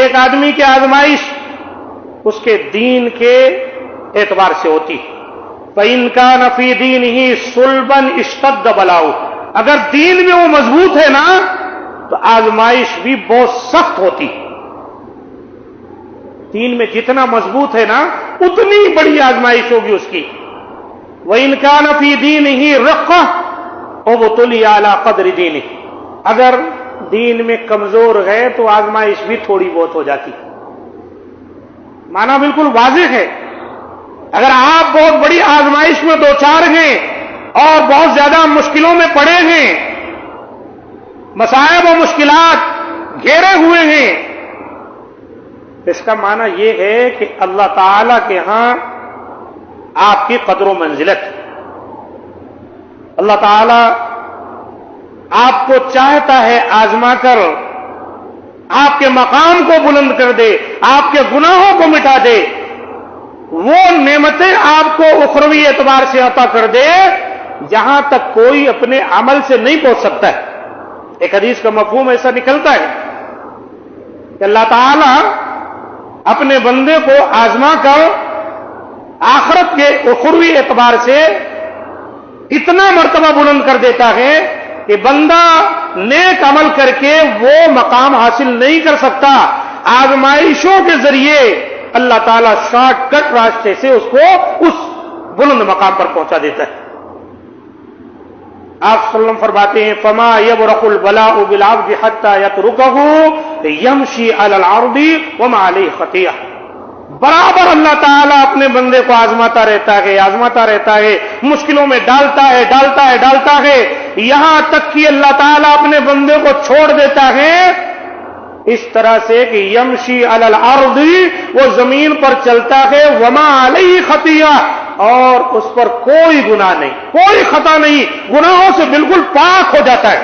ایک آدمی کی آزمائش اس کے دین کے اعتبار سے ہوتی. فَإِنْ كَانَ فِي دِينِهِ صُلْبًا اشْتَدَّ بَلَاؤُهُ، اگر دین میں وہ مضبوط ہے نا تو آزمائش بھی بہت سخت ہوتی. دین میں جتنا مضبوط ہے نا اتنی بڑی آزمائش ہوگی اس کی. وَإِنْ كَانَ فِي دِينِهِ رَقَّةٌ وَابْتُلِيَ عَلَى قَدْرِ دِينِهِ، اگر دین میں کمزور ہے تو آزمائش بھی تھوڑی بہت ہو جاتی. معنی بالکل واضح ہے. اگر آپ بہت بڑی آزمائش میں دوچار ہیں اور بہت زیادہ مشکلوں میں پڑے ہیں، مصائب و مشکلات گھیرے ہوئے ہیں، اس کا معنی یہ ہے کہ اللہ تعالی کے ہاں آپ کی قدر و منزلت. اللہ تعالی آپ کو چاہتا ہے آزما کر آپ کے مقام کو بلند کر دے، آپ کے گناہوں کو مٹا دے، وہ نعمتیں آپ کو اخروی اعتبار سے عطا کر دے جہاں تک کوئی اپنے عمل سے نہیں پہنچ سکتا ہے. ایک حدیث کا مفہوم ایسا نکلتا ہے کہ اللہ تعالی اپنے بندے کو آزما کر آخرت کے اخروی اعتبار سے اتنا مرتبہ بلند کر دیتا ہے کہ بندہ نیک عمل کر کے وہ مقام حاصل نہیں کر سکتا. آزمائشوں کے ذریعے اللہ تعالیٰ شارٹ کٹ راستے سے اس کو اس بلند مقام پر پہنچا دیتا ہے. آپ صلی اللہ علیہ وسلم فرماتے ہیں فما یبرق البلاء بالعبد حتى يتركه يمشي على الارض وما عليه خطیئہ. برابر اللہ تعالیٰ اپنے بندے کو آزماتا رہتا ہے، مشکلوں میں ڈالتا ہے یہاں تک کہ اللہ تعالیٰ اپنے بندے کو چھوڑ دیتا ہے اس طرح سے کہ یمشی علی الارض، وہ زمین پر چلتا ہے، وما علیہ خطیہ، اور اس پر کوئی گناہ نہیں، کوئی خطا نہیں، گناہوں سے بالکل پاک ہو جاتا ہے.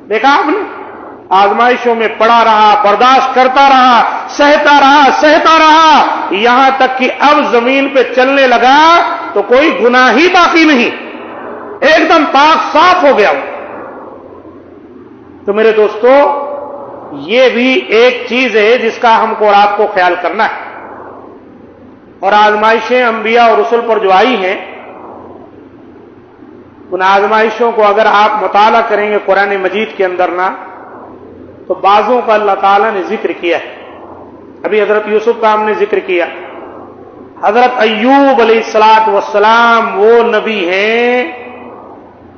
دیکھا آپ نے، آزمائشوں میں پڑا رہا، برداشت کرتا رہا، سہتا رہا یہاں تک کہ اب زمین پہ چلنے لگا تو کوئی گناہ ہی باقی نہیں، ایک دم پاک صاف ہو گیا. تو میرے دوستو، یہ بھی ایک چیز ہے جس کا ہم کو اور آپ کو خیال کرنا ہے. اور آزمائشیں انبیاء اور رسل پر جو آئی ہیں، ان آزمائشوں کو اگر آپ مطالعہ کریں گے قرآن مجید کے اندر نا، تو بعضوں کا اللہ تعالیٰ نے ذکر کیا ہے. ابھی حضرت یوسف کا ہم نے ذکر کیا. حضرت ایوب علیہ السلام وہ نبی ہیں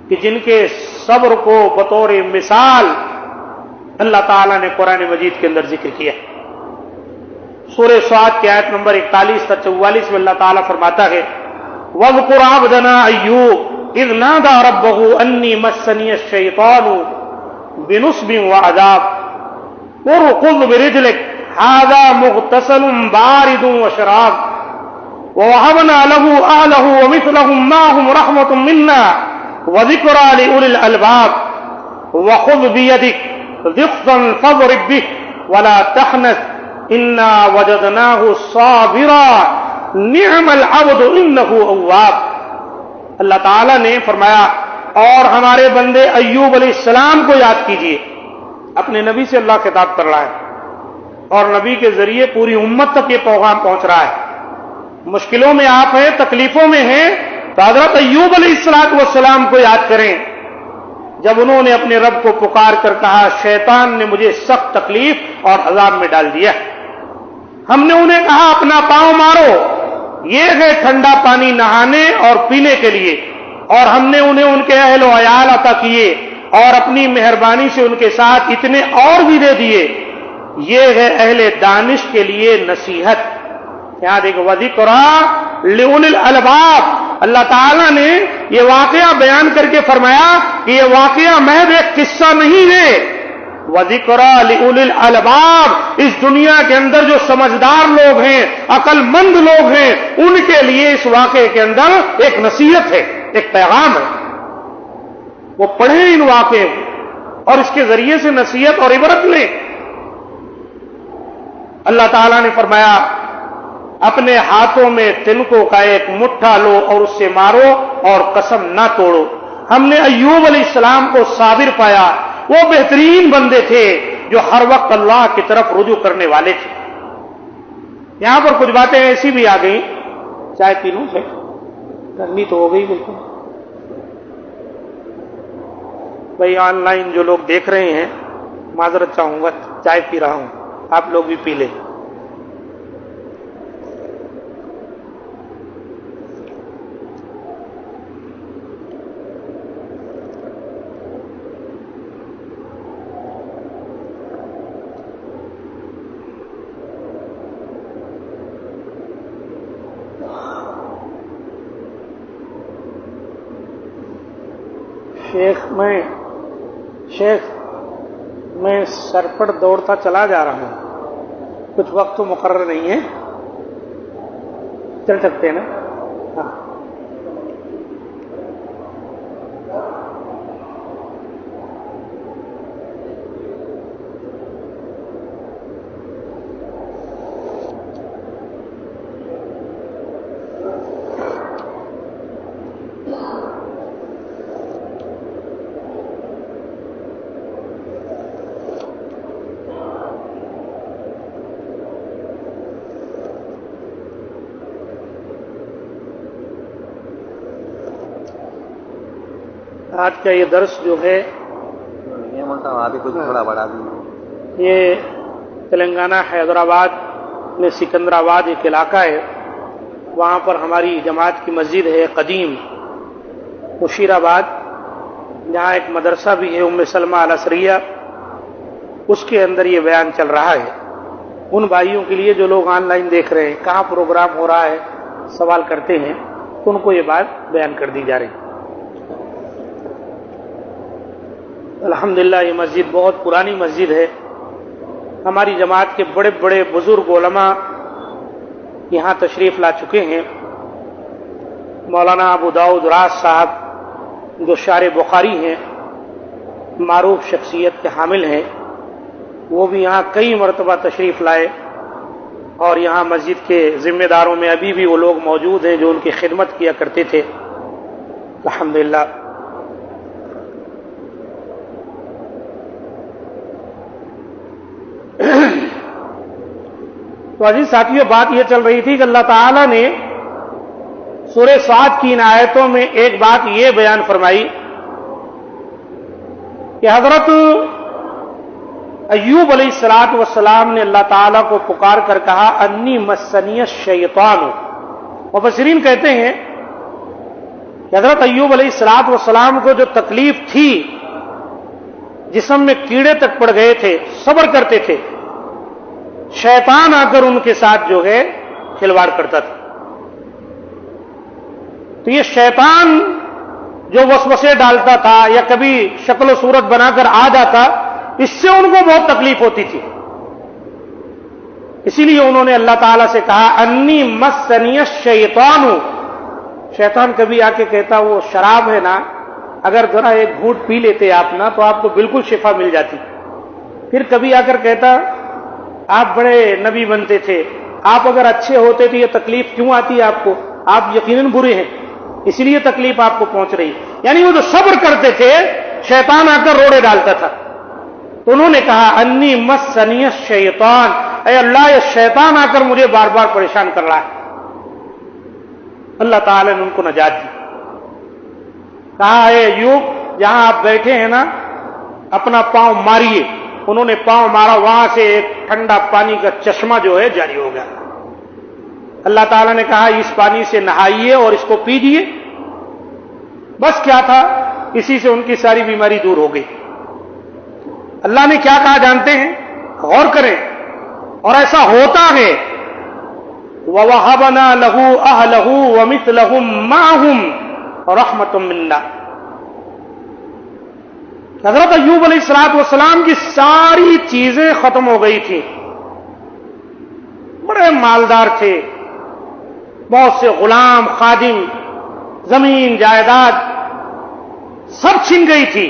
کہ جن کے صبر کو بطور مثال اللہ تعالیٰ نے قرآن مجید کے اندر ذکر کیا. سورہ صاد کی آیت نمبر 41 تا 44 میں اللہ تعالیٰ فرماتا ہے وَاذْكُرْ عَبْدَنَا أَيُّوبَ إِذْ نَادَى رَبَّهُ أَنِّي مَسَّنِيَ الشَّيْطَانُ بِنُصْبٍ وَعَذَابٍ ارْكُضْ بِرِجْلِكَ هَذَا مُغْتَسَلٌ بَارِدٌ وَشَرَابٌ وَوَهَبْنَا لَهُ أَهْلَهُ وَمِثْلَهُم مَّعَهُمْ رَحْمَةً مِّنَّا وَذِكْرَىٰ لِأُولِي الْأَلْبَابِ وَخُذْ بِيَدِكَ ضِغْثًا فَاضْرِب بِّهِ وَلَا تَحْنَثْ إِنَّا وَجَدْنَاهُ صَابِرًا نِعْمَ الْعَبْدُ إِنَّهُ أَوَّابٌ. اللہ تعالیٰ نے فرمایا اور ہمارے بندے ایوب علیہ السلام کو یاد کیجئے. اپنے نبی سے اللہ خطاب کر رہا ہے اور نبی کے ذریعے پوری امت تک یہ پیغام پہنچ رہا ہے. مشکلوں میں آپ ہیں، تکلیفوں میں ہیں، تو حضرت ایوب علیہ السلام کو یاد کریں جب انہوں نے اپنے رب کو پکار کر کہا شیطان نے مجھے سخت تکلیف اور عذاب میں ڈال دیا. ہم نے انہیں کہا اپنا پاؤں مارو، یہ ہے ٹھنڈا پانی نہانے اور پینے کے لیے، اور ہم نے انہیں ان کے اہل و عیال عطا کیے اور اپنی مہربانی سے ان کے ساتھ اتنے اور بھی دے دیے. یہ ہے اہل دانش کے لیے نصیحت. یہاں دیکھو وَذِكْرَىٰ لِأُولِي الْأَلْبَابِ. اللہ تعالیٰ نے یہ واقعہ بیان کر کے فرمایا کہ یہ واقعہ محض ایک قصہ نہیں ہے. وَذِكْرَىٰ لِأُولِي الْأَلْبَابِ. اس دنیا کے اندر جو سمجھدار لوگ ہیں، عقل مند لوگ ہیں، ان کے لیے اس واقعے کے اندر ایک نصیحت ہے، ایک پیغام ہے. وہ پڑھیں ان واقعے اور اس کے ذریعے سے نصیحت اور عبرت لیں. اللہ تعالیٰ نے فرمایا اپنے ہاتھوں میں تنکوں کا ایک مٹھا لو اور اس سے مارو اور قسم نہ توڑو. ہم نے ایوب علیہ السلام کو صابر پایا. وہ بہترین بندے تھے، جو ہر وقت اللہ کی طرف رجوع کرنے والے تھے۔ یہاں پر کچھ باتیں ایسی بھی آ گئیں، چائے پی لوں سے گرمی تو ہو گئی بالکل۔ بھائی آن لائن جو لوگ دیکھ رہے ہیں معذرت چاہوں گا، چائے پی رہا ہوں، آپ لوگ بھی پی لیں۔ شیخ میں سر پر دوڑتا چلا جا رہا ہوں، کچھ وقت تو مقرر نہیں ہے، چل سکتے ہیں نا؟ ہاں۔ آج کا یہ درس جو ہے یہ تلنگانہ حیدرآباد میں سکندرآباد ایک علاقہ ہے، وہاں پر ہماری جماعت کی مسجد ہے قدیم مشیر آباد، جہاں ایک مدرسہ بھی ہے ام سلمہ الاسریہ، اس کے اندر یہ بیان چل رہا ہے۔ ان بھائیوں کے لیے جو لوگ آن لائن دیکھ رہے ہیں کہاں پروگرام ہو رہا ہے سوال کرتے ہیں، تو ان کو یہ بات بیان کر دی جا رہی ہے۔ الحمدللہ یہ مسجد بہت پرانی مسجد ہے، ہماری جماعت کے بڑے بڑے بزرگ علماء یہاں تشریف لا چکے ہیں۔ مولانا ابو داؤد راز صاحب جو شارح بخاری ہیں، معروف شخصیت کے حامل ہیں، وہ بھی یہاں کئی مرتبہ تشریف لائے، اور یہاں مسجد کے ذمہ داروں میں ابھی بھی وہ لوگ موجود ہیں جو ان کی خدمت کیا کرتے تھے الحمدللہ۔ تو عزیز ساتھیوں، بات یہ چل رہی تھی کہ اللہ تعالیٰ نے سورہ صاد کی ان آیتوں میں ایک بات یہ بیان فرمائی کہ حضرت ایوب علیہ الصلوۃ والسلام نے اللہ تعالیٰ کو پکار کر کہا انی مسنی الشیطان۔ مفسرین کہتے ہیں کہ حضرت ایوب علیہ الصلوۃ والسلام کو جو تکلیف تھی، جسم میں کیڑے تک پڑ گئے تھے، صبر کرتے تھے، شیطان آ کر ان کے ساتھ جو ہے کھلواڑ کرتا تھا۔ تو یہ شیطان جو وسوسے ڈالتا تھا یا کبھی شکل و صورت بنا کر آ جاتا، اس سے ان کو بہت تکلیف ہوتی تھی، اسی لیے انہوں نے اللہ تعالیٰ سے کہا انی مسنی الشیطان۔ شیطان کبھی آ کے کہتا وہ شراب ہے نا، اگر ذرا ایک گھونٹ پی لیتے آپ نا تو آپ کو بالکل شفا مل جاتی۔ پھر کبھی آ کر کہتا آپ بڑے نبی بنتے تھے، آپ اگر اچھے ہوتے تو یہ تکلیف کیوں آتی ہے آپ کو؟ آپ یقیناً برے ہیں، اسی لیے تکلیف آپ کو پہنچ رہی۔ یعنی وہ جو صبر کرتے تھے، شیطان آ کر روڑے ڈالتا تھا۔ تو انہوں نے کہا انی مسنی الشیطان، اے اللہ یہ شیطان آ کر مجھے بار بار پریشان کر رہا ہے۔ اللہ تعالیٰ نے ان کو نجات دی، کہا اے ایوب جہاں آپ بیٹھے ہیں نا اپنا پاؤں ماریے۔ انہوں نے پاؤں مارا، وہاں سے ایک ٹھنڈا پانی کا چشمہ جو ہے جاری ہو گیا۔ اللہ تعالیٰ نے کہا اس پانی سے نہائیے اور اس کو پیجیے۔ بس کیا تھا، اسی سے ان کی ساری بیماری دور ہو گئی۔ اللہ نے کیا کہا جانتے ہیں؟ غور کریں، اور ایسا ہوتا ہے وَوَهَبْنَا لَهُ أَهْلَهُ وَمِثْلَهُمْ مَعَهُمْ رَحْمَةً مِنَّا۔ حضرت ایوب علیہ الصلوۃ والسلام کی ساری چیزیں ختم ہو گئی تھی، بڑے مالدار تھے، بہت سے غلام خادم، زمین جائیداد سب چھن گئی تھی۔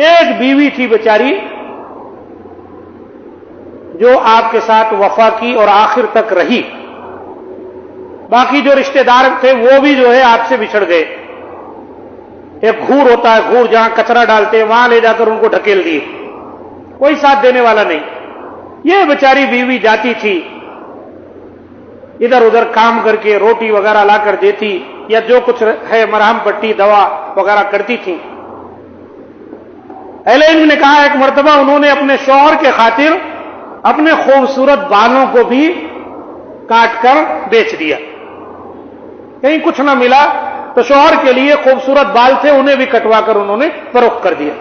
ایک بیوی تھی بیچاری جو آپ کے ساتھ وفا کی اور آخر تک رہی، باقی جو رشتہ دار تھے وہ بھی جو ہے آپ سے بچھڑ گئے۔ ایک گھور ہوتا ہے، گھور جہاں کچرا ڈالتے ہیں وہاں لے جا کر ان کو ڈھکیل دیے، کوئی ساتھ دینے والا نہیں. یہ بیچاری بیوی جاتی تھی ادھر ادھر کام کر کے روٹی وغیرہ لا کر دیتی یا جو کچھ ہے مرہم پٹی دوا وغیرہ کرتی تھی. اہل علم نے کہا ایک مرتبہ انہوں نے اپنے شوہر کے خاطر اپنے خوبصورت بالوں کو بھی کاٹ کر بیچ دیا. کہیں کچھ نہ ملا تو شوہر کے لیے خوبصورت بال تھے انہیں بھی کٹوا کر انہوں نے فروخت کر دیا.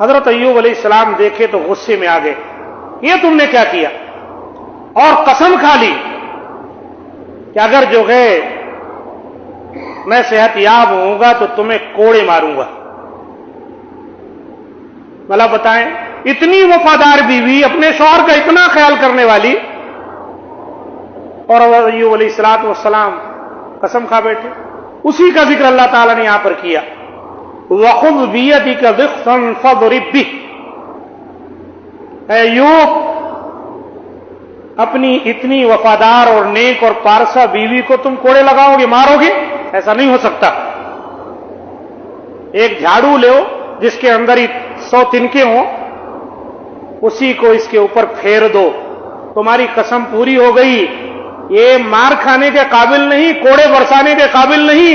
حضرت ایوب علیہ السلام دیکھے تو غصے میں آ گئے, یہ تم نے کیا کیا؟ اور قسم کھا لی کہ اگر جو ہے میں صحت یاب ہوں گا تو تمہیں کوڑے ماروں گا. بھلا بتائیں, اتنی وفادار بیوی, اپنے شوہر کا اتنا خیال کرنے والی, اور ایوب علیہ الصلوۃ والسلام قسم کھا بیٹھے. اسی کا ذکر اللہ تعالیٰ نے یہاں پر کیا, وَخُذْ بِيَدِكَ ضِغْثًا فَاضْرِب بِهِ. اے ایوب, اپنی اتنی وفادار اور نیک اور پارسا بیوی کو تم کوڑے لگاؤ گے, مارو گے؟ ایسا نہیں ہو سکتا. ایک جھاڑو لو جس کے اندر 100 تنکے ہوں, اسی کو اس کے اوپر پھیر دو, تمہاری قسم پوری ہو گئی. یہ مار کھانے کے قابل نہیں, کوڑے برسانے کے قابل نہیں,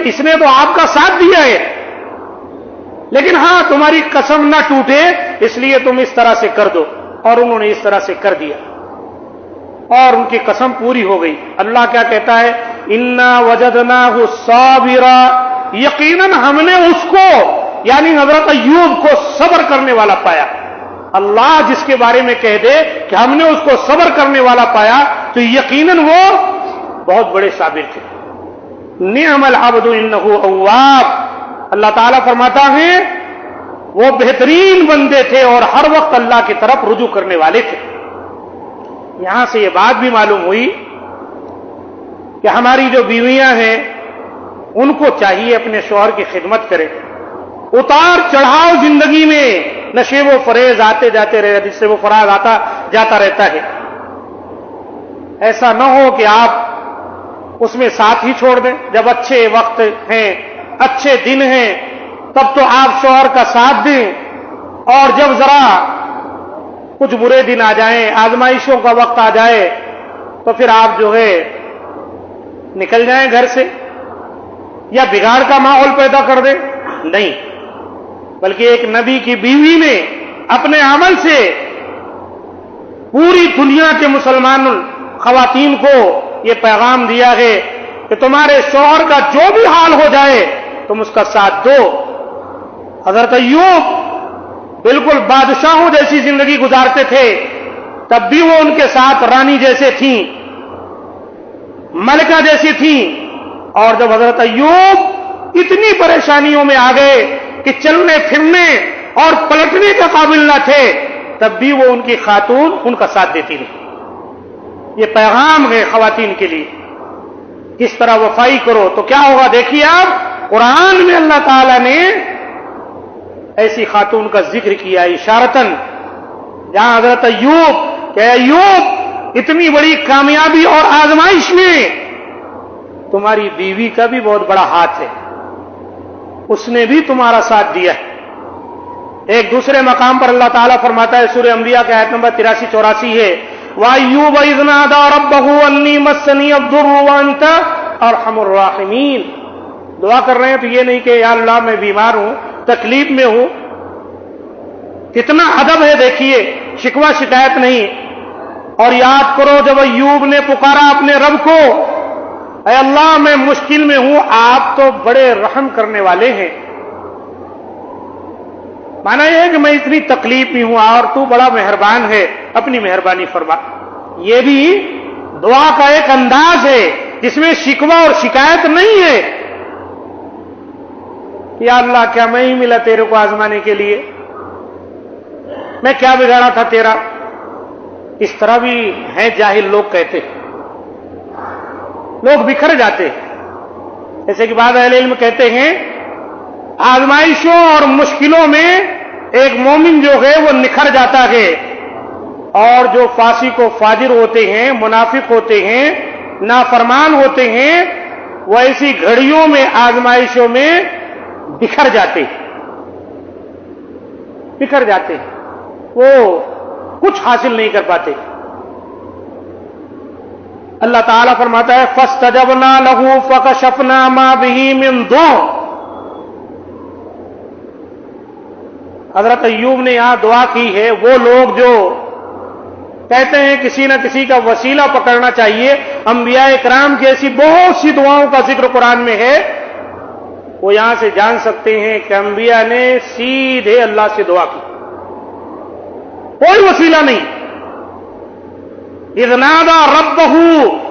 اس نے تو آپ کا ساتھ دیا ہے, لیکن ہاں تمہاری قسم نہ ٹوٹے اس لیے تم اس طرح سے کر دو. اور انہوں نے اس طرح سے کر دیا اور ان کی قسم پوری ہو گئی. اللہ کیا کہتا ہے, اِنَّا وَجَدْنَاهُ صَابِرًا, یقیناً ہم نے اس کو یعنی حضرت ایوب کو صبر کرنے والا پایا. اللہ جس کے بارے میں کہہ دے کہ ہم نے اس کو صبر کرنے والا پایا تو یقیناً وہ بہت بڑے صابر تھے. نعم العبد انہ اواب. اللہ تعالیٰ فرماتا ہے وہ بہترین بندے تھے اور ہر وقت اللہ کی طرف رجوع کرنے والے تھے. یہاں سے یہ بات بھی معلوم ہوئی کہ ہماری جو بیویاں ہیں ان کو چاہیے اپنے شوہر کی خدمت کرے. اتار چڑھاؤ زندگی میں, نشیب و فریز آتے جاتے رہے, جس سے وہ فراز آتا جاتا رہتا ہے. ایسا نہ ہو کہ آپ اس میں ساتھ ہی چھوڑ دیں. جب اچھے وقت ہیں, اچھے دن ہیں, تب تو آپ شوہر کا ساتھ دیں, اور جب ذرا کچھ برے دن آ جائیں, آزمائشوں کا وقت آ جائے تو پھر آپ جو ہے نکل جائیں گھر سے یا بگاڑ کا ماحول پیدا کر دیں. نہیں, بلکہ ایک نبی کی بیوی نے اپنے عمل سے پوری دنیا کے مسلمان خواتین کو یہ پیغام دیا ہے کہ تمہارے شوہر کا جو بھی حال ہو جائے تم اس کا ساتھ دو. حضرت ایوب بالکل بادشاہوں جیسی زندگی گزارتے تھے, تب بھی وہ ان کے ساتھ رانی جیسے تھیں, ملکہ جیسی تھیں. اور جب حضرت ایوب اتنی پریشانیوں میں آ گئے کہ چلنے پھرنے اور پلٹنے کے قابل نہ تھے, تب بھی وہ ان کی خاتون ان کا ساتھ دیتی رہی. یہ پیغام ہے خواتین کے لیے, کس طرح وفائی کرو. تو کیا ہوگا دیکھیے آپ, قرآن میں اللہ تعالیٰ نے ایسی خاتون کا ذکر کیا اشارتاً, جہاں حضرت ایوب کہ ایوب اتنی بڑی کامیابی اور آزمائش میں تمہاری بیوی کا بھی بہت بڑا ہاتھ ہے, اس نے بھی تمہارا ساتھ دیا ہے. ایک دوسرے مقام پر اللہ تعالیٰ فرماتا ہے, سورہ انبیاء کے آیت نمبر 83-84 ہے, وَأَيُّوبَ إِذْ نَادَىٰ رَبَّهُ أَنِّي مَسَّنِيَ الضُّرُّ وَأَنتَ أَرْحَمُ الرَّاحِمِينَ. دعا کر رہے ہیں تو یہ نہیں کہ یا اللہ میں بیمار ہوں, تکلیف میں ہوں. کتنا ادب ہے دیکھیے, شکوہ شکایت نہیں. اور یاد کرو جب ایوب نے پکارا اپنے رب کو, اے اللہ میں مشکل میں ہوں, آپ تو بڑے رحم کرنے والے ہیں. مانا یہ ہے کہ میں اتنی تکلیف میں ہوں اور تو بڑا مہربان ہے, اپنی مہربانی فرما. یہ بھی دعا کا ایک انداز ہے جس میں شکوہ اور شکایت نہیں ہے. یا اللہ کیا میں ہی ملا تیرے کو آزمانے کے لیے, میں کیا بگاڑا تھا تیرا. اس طرح بھی ہیں جاہل لوگ, کہتے لوگ بکھر جاتے. جیسے کہ بعض اہل علم کہتے ہیں آزمائشوں اور مشکلوں میں ایک مومن جو ہے وہ نکھر جاتا ہے, اور جو فاسق و فاجر ہوتے ہیں, منافق ہوتے ہیں, نافرمان ہوتے ہیں, وہ ایسی گھڑیوں میں آزمائشوں میں بکھر جاتے. وہ کچھ حاصل نہیں کر پاتے. اللہ تعالیٰ فرماتا ہے فَاسْتَجَبْنَا لَهُ فَكَشَفْنَا مَا بِهِ مِنْ ضُرٍّ. حضرت ایوب نے یہاں دعا کی ہے. وہ لوگ جو کہتے ہیں کسی نہ کسی کا وسیلہ پکڑنا چاہیے، انبیاء اکرام کی ایسی بہت سی دعاؤں کا ذکر قرآن میں ہے، وہ یہاں سے جان سکتے ہیں کہ انبیاء نے سیدھے اللہ سے دعا کی، کوئی وسیلہ نہیں. اذ نادى ربہ،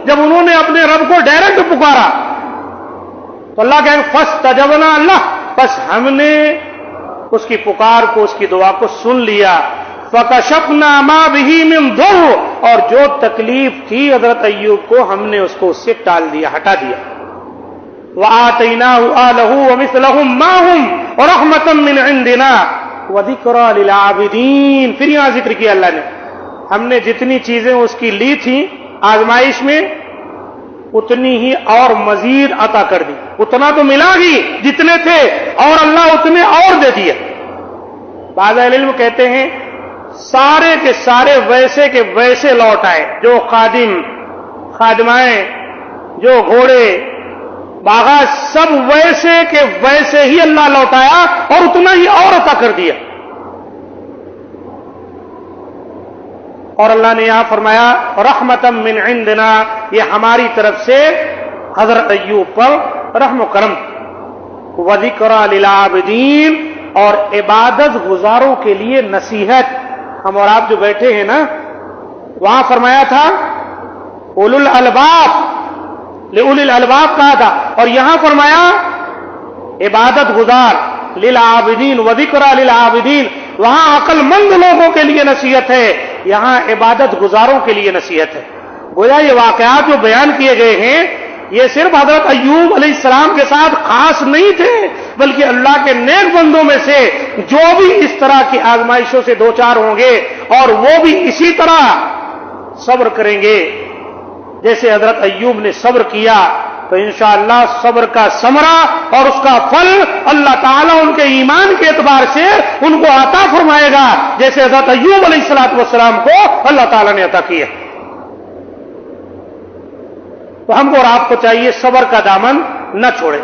جب انہوں نے اپنے رب کو ڈائریکٹ پکارا تو اللہ کہیں فاستجبنا، اللہ بس ہم نے اس کی پکار کو، اس کی دعا کو سن لیا. فکشفنا ما بہ من ضر، اور جو تکلیف تھی حضرت ایوب کو ہم نے اس کو اس سے ٹال دیا، ہٹا دیا. وآتیناہ آلہ ومثلہم معہم ورحمۃ من عندنا وذکریٰ للعابدین. پھر یہاں ذکر کیا اللہ نے، ہم نے جتنی چیزیں اس کی لی تھیں آزمائش میں اتنی ہی اور مزید عطا کر دی. اتنا تو ملا ہی جتنے تھے، اور اللہ اتنے اور دے دیے. بعض اہل علم کہتے ہیں سارے کے سارے ویسے کے ویسے لوٹ آئے، جو خادم خادمائیں، جو گھوڑے باغا، سب ویسے کے ویسے ہی اللہ لوٹایا اور اتنا ہی اور عطا کر دیا. اور اللہ نے یہاں فرمایا رحمتم من عندنا، یہ ہماری طرف سے حضرت ایوب پر رحم و کرم. وذکریٰ للعابدین، اور عبادت گزاروں کے لیے نصیحت. ہم اور آپ جو بیٹھے ہیں نا، وہاں فرمایا تھا اولو الالباب، لأولی الالباب کہا تھا، اور یہاں فرمایا عبادت گزار للعابدین وذکریٰ للعابدین. وہاں عقل مند لوگوں کے لیے نصیحت ہے، یہاں عبادت گزاروں کے لیے نصیحت ہے. گویا یہ واقعات جو بیان کیے گئے ہیں یہ صرف حضرت ایوب علیہ السلام کے ساتھ خاص نہیں تھے، بلکہ اللہ کے نیک بندوں میں سے جو بھی اس طرح کی آزمائشوں سے دوچار ہوں گے اور وہ بھی اسی طرح صبر کریں گے جیسے حضرت ایوب نے صبر کیا، تو انشاءاللہ صبر کا ثمرہ اور اس کا پھل اللہ تعالیٰ ان کے ایمان کے اعتبار سے ان کو عطا فرمائے گا، جیسے حضرت ایوب علیہ السلام کو اللہ تعالیٰ نے عطا کیا. تو ہم کو اور آپ کو چاہیے صبر کا دامن نہ چھوڑے.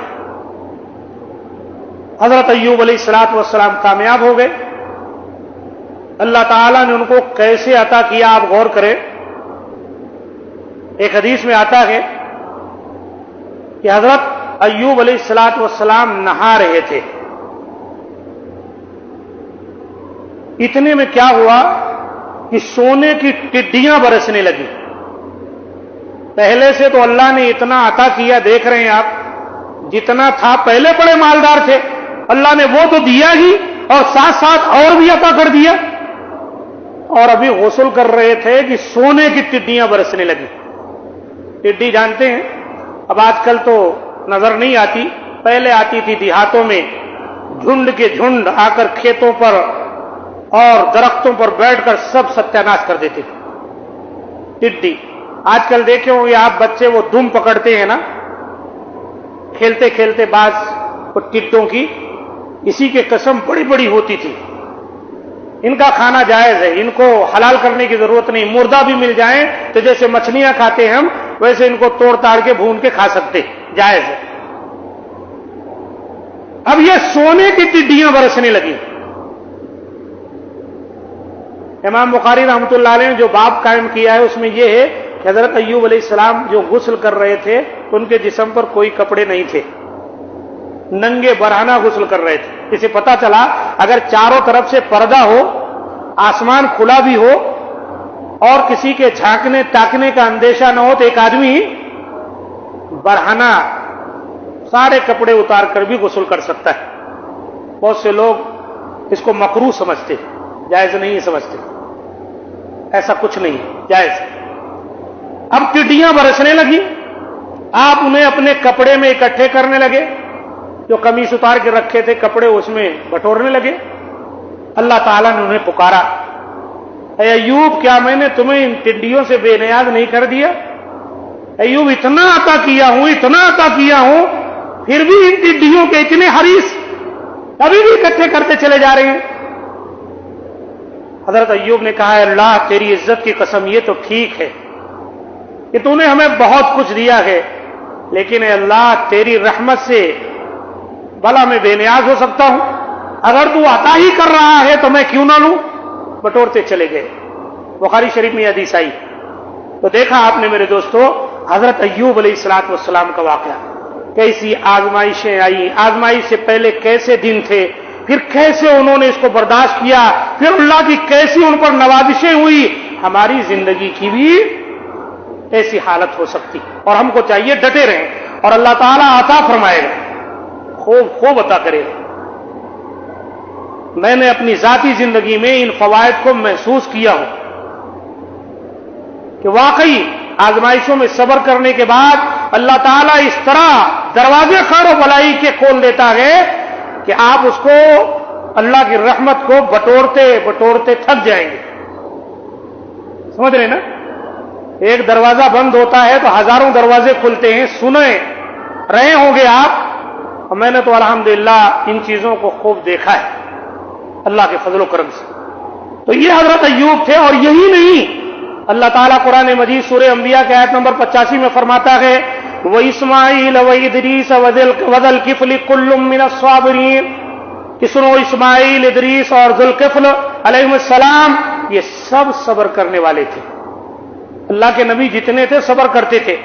حضرت ایوب علیہ السلام کامیاب ہو گئے. اللہ تعالیٰ نے ان کو کیسے عطا کیا آپ غور کریں. ایک حدیث میں آتا ہے کہ حضرت ایوب علیہ السلام نہا رہے تھے. اتنے میں کیا ہوا کہ سونے کی ٹڈیاں برسنے لگی. پہلے سے تو اللہ نے اتنا عطا کیا، دیکھ رہے ہیں آپ، جتنا تھا پہلے بڑے مالدار تھے، اللہ نے وہ تو دیا ہی اور ساتھ ساتھ اور بھی عطا کر دیا. اور ابھی غسل کر رہے تھے کہ سونے کی ٹڈیاں برسنے لگی. ٹڈی جانتے ہیں اب آج کل تو نظر نہیں آتی، پہلے آتی تھی دیہاتوں میں، جھنڈ کے جھنڈ آ کر کھیتوں پر اور درختوں پر بیٹھ کر سب ستیاناش کر دیتے تھے. ٹڈی آج کل دیکھے ہوں گے آپ، بچے وہ دم پکڑتے ہیں نا کھیلتے کھیلتے، بعض وہ ٹڈوں کی اسی کے قسم بڑی بڑی ہوتی تھی. ان کا کھانا جائز ہے، ان کو حلال کرنے کی ضرورت نہیں. مردہ بھی مل جائیں تو جیسے مچھلیاں کھاتے ہیں ہم، ویسے ان کو توڑ تاڑ کے بھون کے کھا سکتے، جائز ہے. اب یہ سونے کی ٹڈیاں برسنے لگی. امام بخاری رحمۃ اللہ علیہ نے جو باب قائم کیا ہے اس میں یہ ہے کہ حضرت ایوب علیہ السلام جو غسل کر رہے تھے ان کے جسم پر کوئی کپڑے نہیں تھے، ننگے برہنہ غسل کر رہے تھے. اسے پتا چلا اگر چاروں طرف سے پردہ ہو، آسمان کھلا بھی ہو اور کسی کے جھانکنے تاکنے کا اندیشہ نہ ہو تو ایک آدمی برہنہ سارے کپڑے اتار کر بھی غسل کر سکتا ہے. بہت سے لوگ اس کو مکروہ سمجھتے، جائز نہیں سمجھتے. ایسا کچھ نہیں، جائز. اب ٹڈیاں برسنے لگی، آپ انہیں اپنے کپڑے میں اکٹھے کرنے لگے، جو قمیص اتار کے رکھے تھے کپڑے اس میں بٹورنے لگے. اللہ تعالیٰ نے انہیں پکارا، اے ایوب کیا میں نے تمہیں ان ٹڈیوں سے بے نیاز نہیں کر دیا؟ ایوب اتنا عطا کیا ہوں، اتنا عطا کیا ہوں، پھر بھی ان ٹڈیوں کے اتنے حریص، ابھی بھی اکٹھے کرتے چلے جا رہے ہیں. حضرت ایوب نے کہا، اللہ تیری عزت کی قسم، یہ تو ٹھیک ہے کہ تو نے ہمیں بہت کچھ دیا ہے، لیکن اے اللہ تیری رحمت سے بھلا میں بے نیاز ہو سکتا ہوں؟ اگر تو عطا ہی کر رہا ہے تو میں کیوں نہ لوں؟ بٹورتے چلے گئے۔ بخاری شریف میں حدیث آئی۔ تو دیکھا آپ نے میرے دوستو حضرت ایوب علیہ السلام کا واقعہ، کیسی آزمائشیں آئی، آزمائش سے پہلے کیسے دن تھے، پھر کیسے انہوں نے اس کو برداشت کیا، پھر اللہ کی کیسی ان پر نوازشیں ہوئی۔ ہماری زندگی کی بھی ایسی حالت ہو سکتی، اور ہم کو چاہیے ڈٹے رہیں، اور اللہ تعالیٰ عطا فرمائے گا، خوب عطا کرے گا۔ میں نے اپنی ذاتی زندگی میں ان فوائد کو محسوس کیا ہوں کہ واقعی آزمائشوں میں صبر کرنے کے بعد اللہ تعالیٰ اس طرح دروازے خیر و بلائی کے کھول دیتا ہے کہ آپ اس کو اللہ کی رحمت کو بٹورتے بٹورتے تھک جائیں گے۔ سمجھ رہے نا؟ ایک دروازہ بند ہوتا ہے تو ہزاروں دروازے کھلتے ہیں، سنے رہے ہوں گے آپ، اور میں نے تو الحمدللہ ان چیزوں کو خوب دیکھا ہے اللہ کے فضل و کرم سے۔ تو یہ حضرت ایوب تھے، اور یہی نہیں، اللہ تعالیٰ قرآن مجید سورہ انبیاء کے آیت نمبر 85 میں فرماتا ہے، وَإِسْمَاعِيلَ وَإِدْرِيسَ وَذَا الْكِفْلِ كُلٌّ مِّنَ الصَّابِرِينَ، کہ سنو اسماعیل، ادریس اور ذوالکفل علیہ السلام یہ سب صبر کرنے والے تھے۔ اللہ کے نبی جتنے تھے صبر کرتے تھے،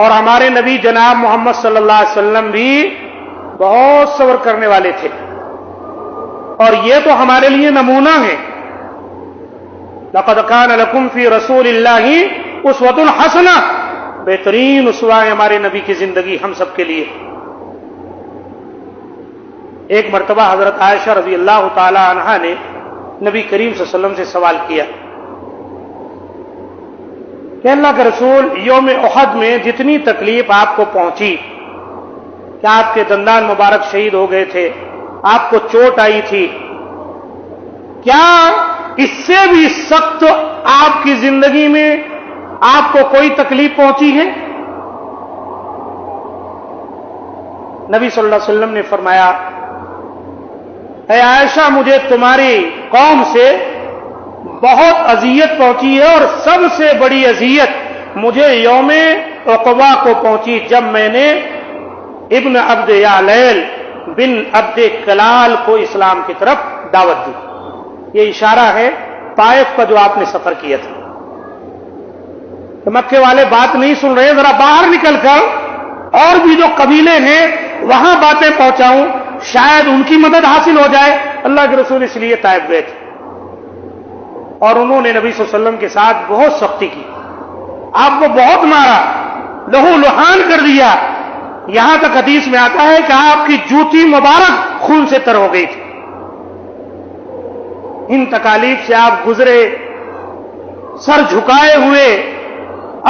اور ہمارے نبی جناب محمد صلی اللہ علیہ وسلم بھی بہت صبر کرنے والے تھے، اور یہ تو ہمارے لیے نمونہ ہے۔ لَقَدْ كَانَ لَكُمْ فِي رَسُولِ اللَّهِ أُسْوَةٌ حَسَنَةٌ، بہترین اسوہ ہے ہمارے نبی کی زندگی ہم سب کے لیے۔ ایک مرتبہ حضرت عائشہ رضی اللہ تعالی عنہا نے نبی کریم صلی اللہ علیہ وسلم سے سوال کیا کہ اللہ کے رسول، یوم احد میں جتنی تکلیف آپ کو پہنچی، کہ آپ کے دندان مبارک شہید ہو گئے تھے، آپ کو چوٹ آئی تھی، کیا اس سے بھی سخت آپ کی زندگی میں آپ کو کوئی تکلیف پہنچی ہے؟ نبی صلی اللہ علیہ وسلم نے فرمایا، اے عائشہ، مجھے تمہاری قوم سے بہت اذیت پہنچی ہے، اور سب سے بڑی اذیت مجھے یوم عقبہ کو پہنچی، جب میں نے ابن عبد یعلیل بن عبد کلال کو اسلام کی طرف دعوت دی۔ یہ اشارہ ہے طائف کا جو آپ نے سفر کیا تھا، کہ مکے والے بات نہیں سن رہے، ذرا باہر نکل کر اور بھی جو قبیلے ہیں وہاں باتیں پہنچاؤں، شاید ان کی مدد حاصل ہو جائے۔ اللہ کے رسول اس لیے طائف گئے تھے، اور انہوں نے نبی صلی اللہ علیہ وسلم کے ساتھ بہت سختی کی، آپ کو بہت مارا، لہو لہان کر دیا، یہاں تک حدیث میں آتا ہے کہ آپ کی جوتی مبارک خون سے تر ہو گئی تھی۔ ان تکالیف سے آپ گزرے، سر جھکائے ہوئے،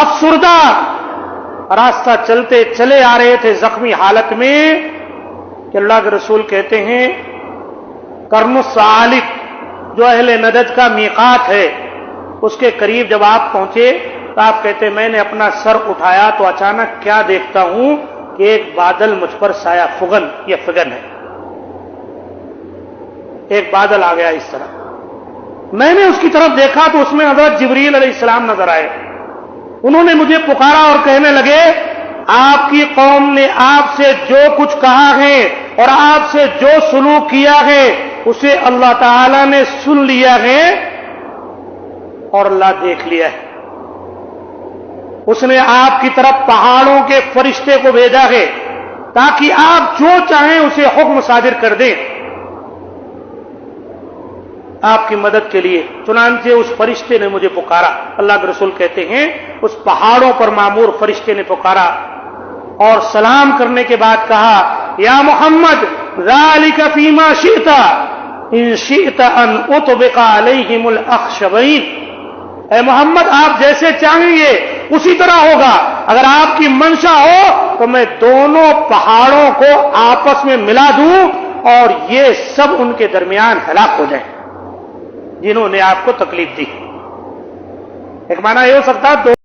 افسردہ، راستہ چلتے چلے آ رہے تھے زخمی حالت میں، کہ اللہ کے رسول کہتے ہیں قرن الثعالب جو اہل نجد کا میقات ہے، اس کے قریب جب آپ پہنچے تو آپ کہتے ہیں میں نے اپنا سر اٹھایا تو اچانک کیا دیکھتا ہوں کہ ایک بادل مجھ پر سایہ فگن، یہ فگن ہے، ایک بادل آ گیا اس طرح۔ میں نے اس کی طرف دیکھا تو اس میں حضرت جبریل علیہ السلام نظر آئے، انہوں نے مجھے پکارا اور کہنے لگے، آپ کی قوم نے آپ سے جو کچھ کہا ہے اور آپ سے جو سلوک کیا ہے اسے اللہ تعالی نے سن لیا ہے اور اللہ دیکھ لیا ہے۔ اس نے آپ کی طرف پہاڑوں کے فرشتے کو بھیجا ہے تاکہ آپ جو چاہیں اسے حکم صادر کر دیں آپ کی مدد کے لیے۔ چنانچہ اس فرشتے نے مجھے پکارا، اللہ کے رسول کہتے ہیں اس پہاڑوں پر معمور فرشتے نے پکارا اور سلام کرنے کے بعد کہا، یا محمد ذالک فیما شئت ان شئت ان اطبق علیہم الاخشبین، اے محمد آپ جیسے چاہیں گے اسی طرح ہوگا، اگر آپ کی منشا ہو تو میں دونوں پہاڑوں کو آپس میں ملا دوں اور یہ سب ان کے درمیان ہلاک ہو جائیں جنہوں نے آپ کو تکلیف دی۔ ایک معنی یہ ہو سکتا ہے